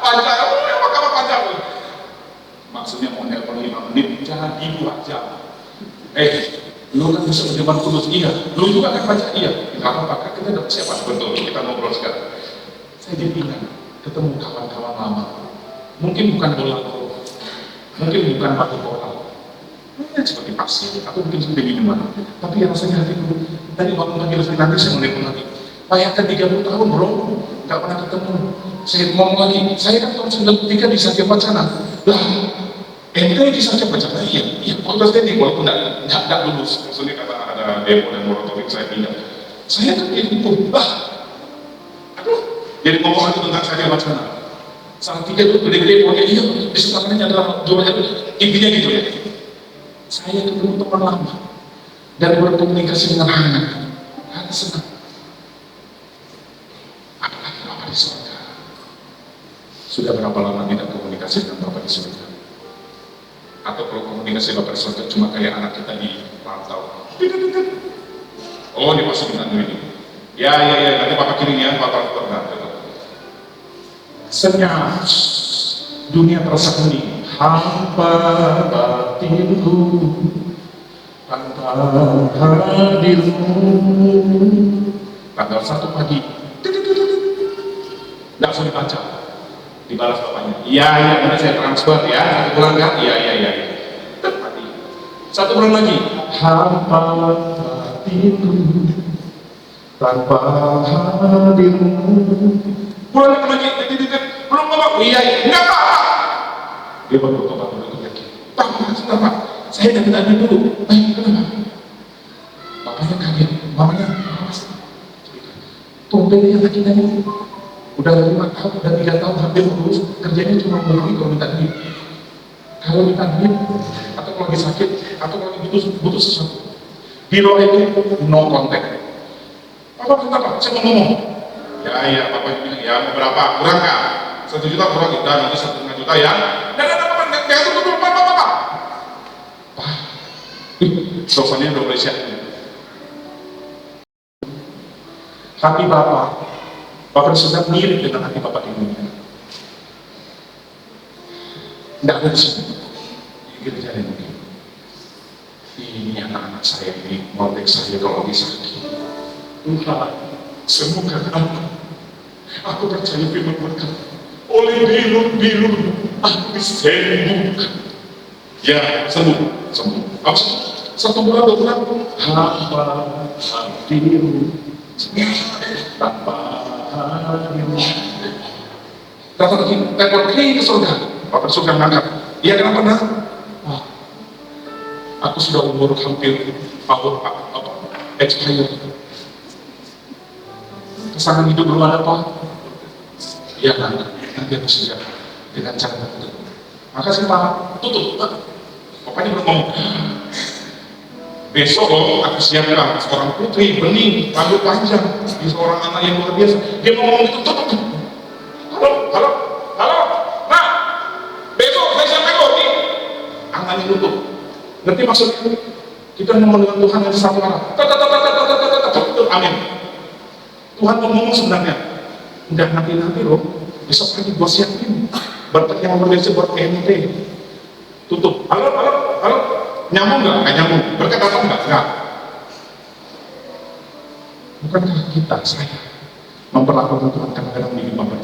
Panjang, apa kabar panjang? Maksudnya mau nelpon 5 menit, jangan 2 jam. Lu kan bisa berdebat kudus, iya. Lu juga kan baca, iya. Gak apa-apa, kita dapat siapa? Betul, kita ngobrol sekarang. Saya jadi ingat, ketemu kawan-kawan lama. Mungkin bukan bola golf, mungkin bukan batu bola. seperti pasir atau mungkin seperti minuman. Tapi yang rasanya hatiku tadi waktu lagi nanti saya menelpon lagi. Bayangkan 30 tahun bro, nggak pernah ketemu. Saya ngomong lagi, saya kan tahun 93 di Satya Wacana. Lah, ente di Satya Wacana, iya, fakultas teknik walaupun nggak lulus. Maksudnya kata ada demo dan moratorium saya pindah. Saya kan jadi aduh, jadi ngomong lagi tentang Satya Wacana. Salah tiga itu gede-gede, pokoknya iya, di sebelahnya adalah jualnya intinya gitu ya. Saya ketemu teman lama dan berkomunikasi dengan hangat, senang. Apalagi Bapak di surga. Sudah berapa lama tidak komunikasi dengan Bapak di surga? Atau kalau komunikasi Bapak di surga cuma kayak anak kita di pantau. Oh, dimasukin ini. Ya, nanti Bapak kirim ya, Bapak pernah. Senyap, dunia terasa hening, hampa batinku tanpa hadirmu. Tanggal 1 pagi, nggak usah dibaca, dibalas bapaknya. Iya, nanti saya transfer ya, 1 bulan kan? Iya. Pagi. 1 bulan lagi, hampa batinku tanpa hadirmu. Bulan lagi, belum ngomong, iya, enggak Pak. Dia baru bertobat dulu lagi. Pak, sebentar Pak, saya dari tadi dulu. Kenapa? Bapaknya kaget, mamanya tumben yang lagi tadi. Udah 5 tahun, udah 3 tahun hampir lulus, kerjanya cuma ngomongin kalau minta duit. Kalau minta duit, atau kalau lagi sakit, atau kalau lagi butuh sesuatu. Di luar itu, no contact. Papa, sebentar Pak, saya mau ngomong. Ya, Bapak bilang, ya mau berapa? Kurang kan? 1 juta kurang, udah nanti 1,5 juta ya. Jangan tunggu, Pak. Soalnya udah mulai siap. Hati Bapak sudah mirip dengan hati Bapak di dunia. Tidak ada di sini. Gereja ini. Ini anak-anak saya ini, keluarga saya kalau lagi sakit. Tuhan, sembuhkan aku percaya firman berkata, oleh bilur-bilur aku disembuhkan. Ya, sembuh. Apa sih? 1 bulan, 2 bulan, hamba hadirmu tanpa hadirmu. Kata lagi, telepon ke surga. Bapak surga ngangkat. Iya, kenapa nak? Aku sudah umur hampir expired. Pasangan hidup belum ada Pak. Iya kan, nanti aku sudah dengan cara tertentu. Makasih Pak, tutup. Bapaknya belum ngomong. Besok aku siapkan seorang putri bening, rambut panjang, seorang anak yang luar biasa. Dia mau ngomong itu tutup. Halo, nah, besok saya siapkan loh nih. Anaknya tutup. Ngerti maksudnya? Kita ngomong dengan Tuhan yang satu arah. Amin. Tuhan mau ngomong sebenarnya, udah nanti loh, besok pagi gua siapin berkat yang luar biasa buat ente. Tutup. Halo, nyambung nggak? Nggak nyambung. Berkat datang nggak? Bukankah saya memperlakukan Tuhan kadang-kadang di hidup Bapak?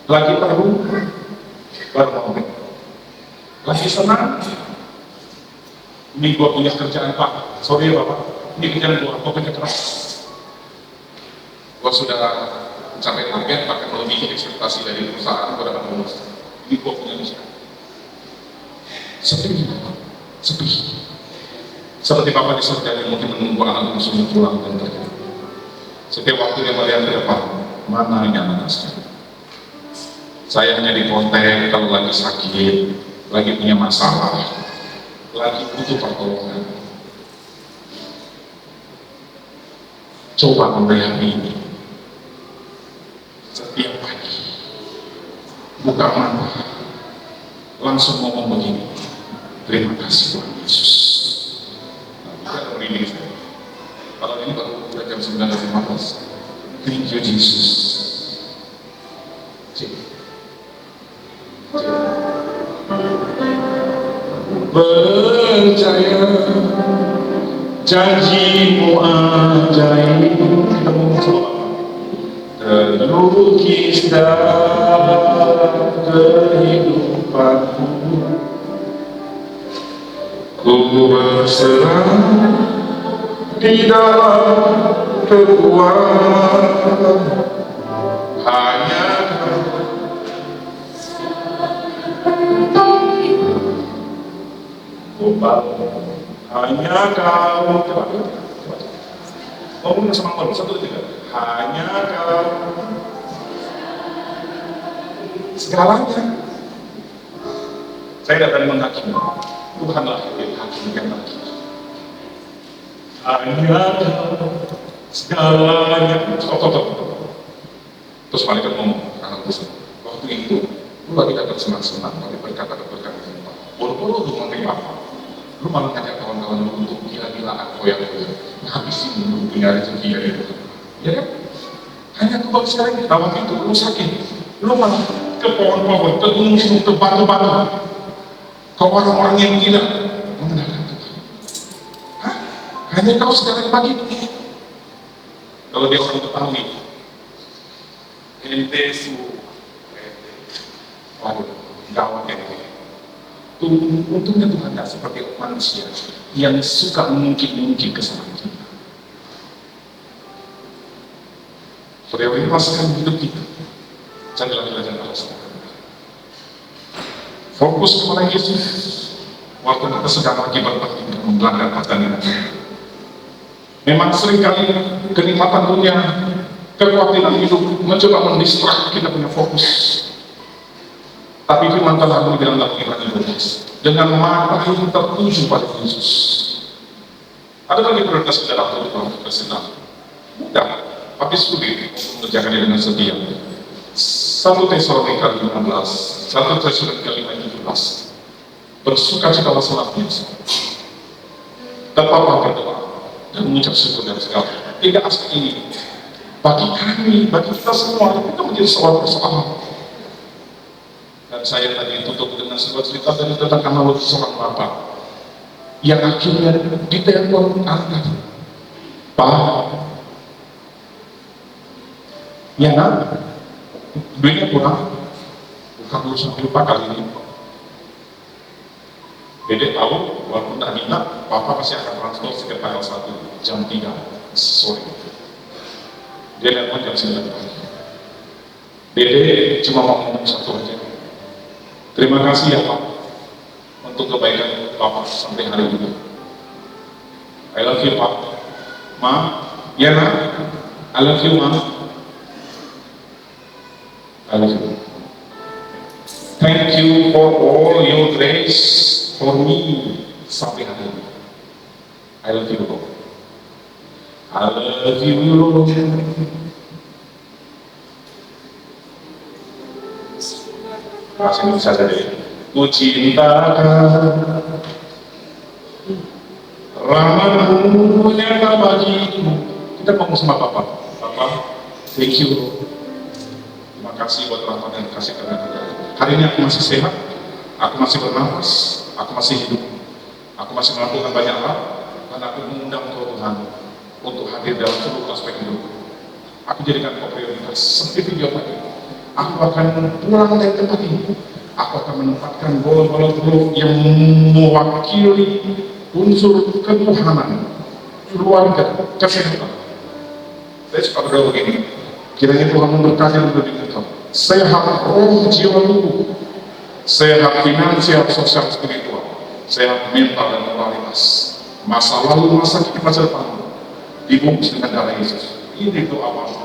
Lagi baru mau, lagi senang. Ini gua punya kerjaan Pak, sorry ya Bapak, ini kerjaan gua kerja keras. Gua sudah mencapai target, bahkan melebihi ekspektasi dari perusahaan, gua dapat bonus. Ini gua punya misi. Sepi. Seperti Bapak di surga yang mungkin menunggu anak musuhnya pulang dan kerja. Setiap waktu dia melihat ke depan, mana ini anak sekali. Saya hanya dikontak kalau lagi sakit, lagi punya masalah, lagi butuh pertolongan. Coba mulai hari ini, setiap pagi, buka mata, langsung ngomong begini, terima kasih Tuhan Yesus. Nah, kita merinding saya. Kalau ini baru udah jam 9:15, thank you Jesus. Percaya janjimu ajaib. Kita ngomong sama Bapak. melukis dalam kehidupanku. Ku berserah di dalam kekuatan hanya hanya kau. Ngomongnya sama Allah, 1, 2, 3. Hanya kau segalanya. Saya datang menghakimi, Tuhanlah yang hakim yang menghakimi. Hanya kau segalanya. Stop. Terus malaikat ngomong, waktu itu lu lagi dapat senang-senang, lagi berkata-berkata boro-boro lu ngomong apa? Lu malah ngajak kawan-kawan lu untuk gila-gilaan koyak-koyak, ngabisin lu punya rezeki ya gitu. Ya kan? Hanya aku baru sekarang waktu itu lu sakit, lu malah ke pohon-pohon, ke gunung, ke batu-batu, ke orang-orang yang gila mengenalkan Tuhan. Hah? Hanya kau sekarang pagi? Kalau dia orang Betawi, ente su, waduh, gawat ente. Untungnya Tuhan tidak seperti manusia yang suka mengungkit kesalahan kita. Prioritaskan hidup kita. Janganlah belajar Allah SWT. Fokus kepada Yesus. Waktu kita sedang lagi berpikir melanggar pertandingan. Memang seringkali kenikmatan dunia, kekhawatiran hidup mencoba mendistrak kita punya fokus. Tapi firman Tuhan di dalam Ibrani 12 dengan mata yang tertuju pada Yesus. Ada lagi prioritas kita dalam hidup kita sedang mudah, tapi sulit untuk mengerjakannya dengan setia. 1 Tesalonika 15, 1 Tesalonika 5:17. Bersukacitalah senantiasa, tetaplah berdoa dan mengucap syukur dan segala. 3 aspek ini bagi kami, bagi kita semua itu menjadi sebuah persoalan. Dan saya tadi tutup dengan sebuah cerita dari tentang analogi seorang bapak yang akhirnya ditelepon angkat, Pak, ya nak, duitnya kurang, bukan dulu sampai lupa kali ini. Dedek tahu, walaupun tak minat, Bapak pasti akan transfer sekitar tanggal 1 jam 3 sore. Dia telepon jam 9 pagi. Dedek cuma mau ngomong satu aja. Terima kasih ya Pak untuk kebaikan Bapak sampai hari ini. I love you Pak. Ma, ya nak, I love you Ma. I love you. Thank you for all your grace for me sampai hari ini. I love you Lord. I love you Lord. Masih bisa jadi. Ku cintakan rahmatmu nyata bagiku. Kita ngomong sama Bapak. Bapak, thank you. Terima kasih buat rahmat dan kasih karunia kita. Hari ini aku masih sehat, aku masih bernafas, aku masih hidup, aku masih melakukan banyak hal, dan aku mengundang Tuhan untuk hadir dalam seluruh aspek hidup. Aku jadikan kau prioritas. Seperti video tadi, aku akan pulang dari tempat ini. Aku akan menempatkan bola-bola huruf yang mewakili unsur ketuhanan, keluarga, kesehatan. Saya suka berdoa begini, kiranya Tuhan memberkati lebih kita. Sehat roh, jiwa, tubuh, sehat finansial, sosial, spiritual, sehat mental dan moralitas. Masa lalu, masa kini, masa depan dibungkus dengan darah Yesus. Ini doa banget.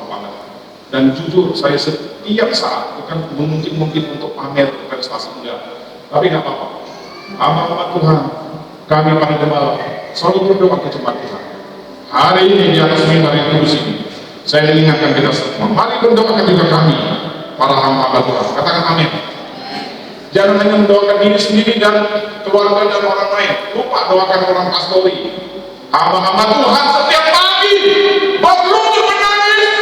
Dan jujur, saya setiap saat bukan mungkin untuk pamer prestasi enggak, tapi nggak apa-apa. Hamba Tuhan, kami para gembala selalu berdoa ke jemaat Tuhan. Hari ini di atas mimbar yang kudus ini, saya mengingatkan kita semua, mari berdoa ketika kami para hamba Tuhan. Katakan amin. Jangan hanya mendoakan diri sendiri dan keluarga dan orang lain, lupa doakan orang pastori. Hamba-hamba Tuhan setiap pagi berlutut menangis.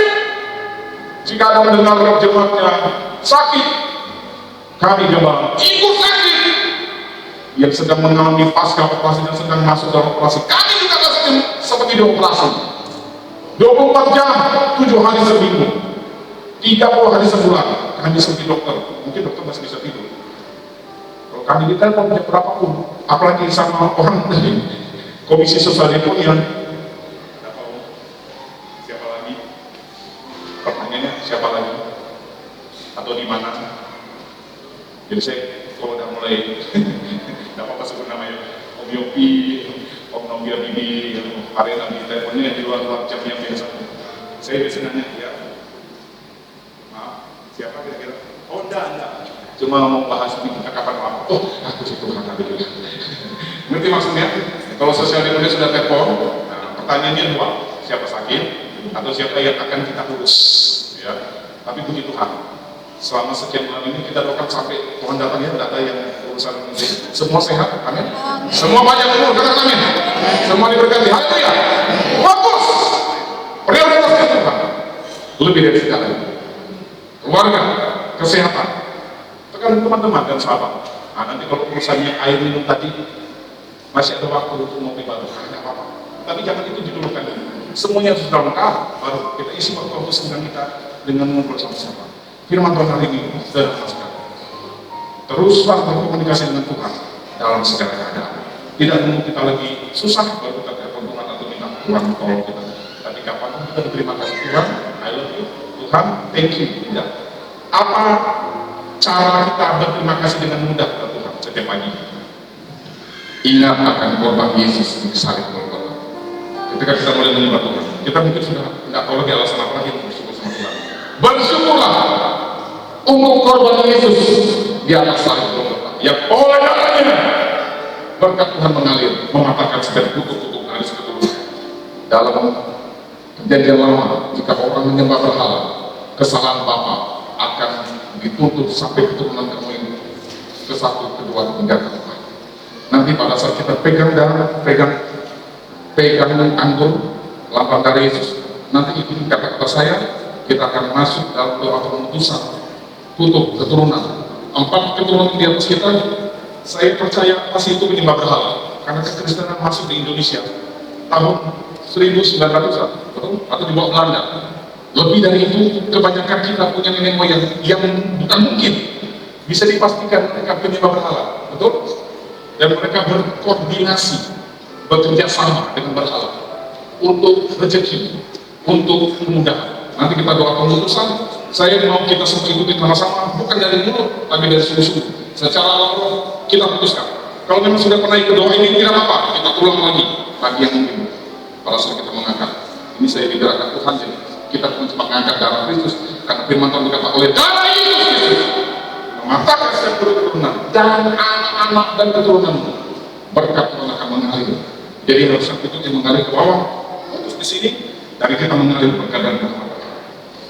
Jika ada mendengar jemaatnya sakit, kami gembala ikut sakit. Yang sedang mengalami pasca operasi dan sedang masuk dalam operasi, kami juga rasakan seperti di operasi. 24 jam, 7 hari seminggu. 30 hari sebulan kami seperti dokter, mungkin dokter masih bisa tidur. Kalau kami ditelepon jam berapapun, apalagi sama orang dari Komisi Sosial Depok yang siapa lagi? Pertanyaannya siapa lagi? Atau di mana? Jadi saya kalau udah mulai tidak apa-apa sebut namanya Om Yopi, Om Nobia Bibi, hari nanti teleponnya di luar jam yang biasa. Saya biasa nanya, ya maaf, siapa kira-kira? Oh enggak, cuma mau bahas ini kita kapan lama. Oh, aku situ akan dulu. Ngerti maksudnya? Kalau sosial media sudah telepon, nah, pertanyaannya dua, siapa sakit atau siapa yang akan kita urus, ya. Tapi puji Tuhan, selama sekian bulan ini kita doakan sampai Tuhan datang ya, data yang urusan ini semua sehat, amin. Semua banyak umur, katakan amin. Semua diberkati, haleluya. Fokus, prioritaskan Tuhan lebih dari segala, keluarga, kesehatan, tekan teman-teman dan sahabat. Nah, nanti kalau urusannya air minum tadi masih ada waktu untuk ngopi baru, tidak apa-apa. Tapi jangan itu didulukan dulu. Semuanya sudah lengkap, baru kita isi waktu sedang kita dengan mengumpul sama-sama. Firman Tuhan hari ini sederhana sekali. Teruslah berkomunikasi dengan Tuhan dalam segala keadaan. Tidak menunggu kita lagi susah baru kita telepon Tuhan atau minta Tuhan tolong kita. Tapi kapan kita berterima kasih Tuhan, I love you, Tuhan, thank you. Tidak. Apa cara kita berterima kasih dengan mudah kepada Tuhan setiap pagi? Ingat akan korban Yesus di salib Golgota. Ketika kita mulai menyembah Tuhan, kita mungkin sudah tidak tahu lagi alasan apa lagi untuk bersyukur sama Tuhan. Bersyukurlah untuk korban Yesus di atas salib Golgota, yang oleh darahnya berkat Tuhan mengalir, mematahkan setiap kutuk-kutuk garis keturunan. Dalam perjanjian lama, jika orang menyembah berhala, kesalahan bapa akan dituntut sampai keturunan kamu ini ke satu, kedua, ketiga, keempat. Nanti pada saat kita pegang darah, pegang anggur, lambang darah Yesus, nanti itu kata-kata saya, kita akan masuk dalam doa pemutusan, tutup keturunan. 4 keturunan di atas kita, saya percaya masih itu menyembah berhala, karena kekristenan masuk di Indonesia tahun 1900-an, betul? Atau di bawah Belanda. Lebih dari itu, kebanyakan kita punya nenek moyang yang bukan mungkin bisa dipastikan mereka penyembah berhala, betul? Dan mereka berkoordinasi, bekerja sama dengan berhala untuk rezeki, untuk kemudahan. Nanti kita doa pemutusan. Saya mau kita semua ikuti sama-sama, bukan dari mulut, tapi dari sungguh-sungguh. Secara alami kita putuskan. Kalau memang sudah pernah ikut doa ini, tidak apa-apa, kita ulang lagi bagi yang mungkin. Pada saat kita mengangkat, ini saya digerakkan Tuhan, jadi kita mengangkat darah Kristus, karena firman Tuhan berkata oleh darah Yesus mematahkan setiap keturunan dan anak-anak dan keturunan berkat Tuhan akan mengalir. Jadi harus itu yang mengalir ke bawah, terus di sini dari kita mengalir berkat dan rahmat.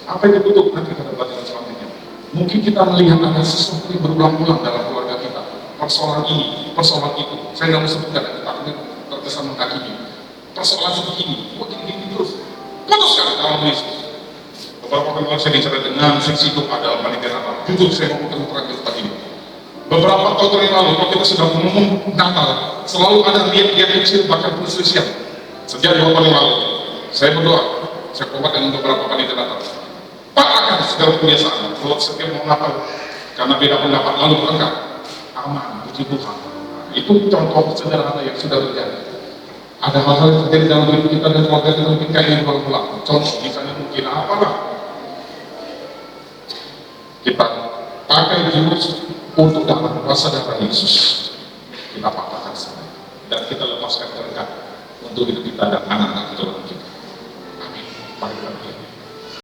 Apa yang dibutuhkan nanti kita dapat jalan selanjutnya. Mungkin kita melihat ada sesuatu yang berulang-ulang dalam keluarga kita, persoalan ini, persoalan itu. Saya nggak mau sebutkan, takutnya terkesan menghakimi. Persoalan seperti ini, kok gini terus? Putuskan dalam Yesus. Beberapa kali saya bicara dengan seksi itu ada panitia Natal. Jujur saya mau terang di tempat ini. Beberapa tahun yang lalu, kalau kita sudah ngomong Natal, selalu ada lihat-lihat kecil bahkan perselisihan. Sejak 2 tahun yang lalu, saya berdoa, saya komat dengan beberapa panitia Natal. Pak akan segala kebiasaan, kalau setiap mau Natal, karena beda pendapat lalu berangkat, aman, puji Tuhan. Itu contoh sederhana yang sudah terjadi. Ada hal-hal yang terjadi dalam hidup kita dan keluarga kita mungkin kayak berulang-ulang. Contoh, misalnya mungkin apalah, kita pakai jurus untuk dapat kuasa darah Yesus. Kita patahkan semua dan kita lepaskan berkat untuk hidup kita dan anak-anak keturunan kita. Amin. Mari kita